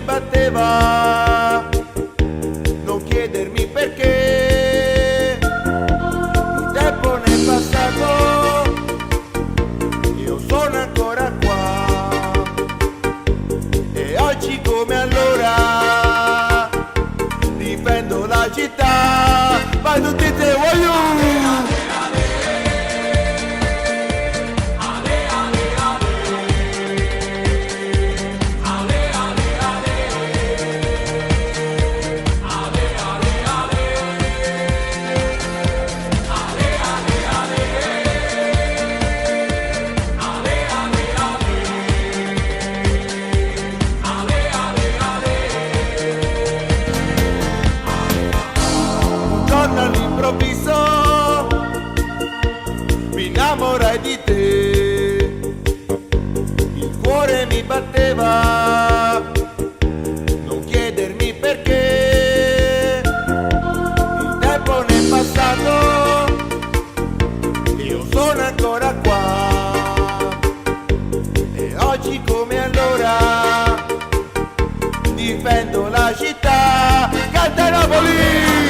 batteva, non chiedermi perché. Il tempo ne è passato, io sono ancora qua, e oggi come allora difendo la città. Vai tutti te, voglio! All'improvviso mi innamorai di te, il cuore mi batteva, non chiedermi perché. Il tempo ne è passato, io sono ancora qua, e oggi come allora difendo la città. Canta Napoli!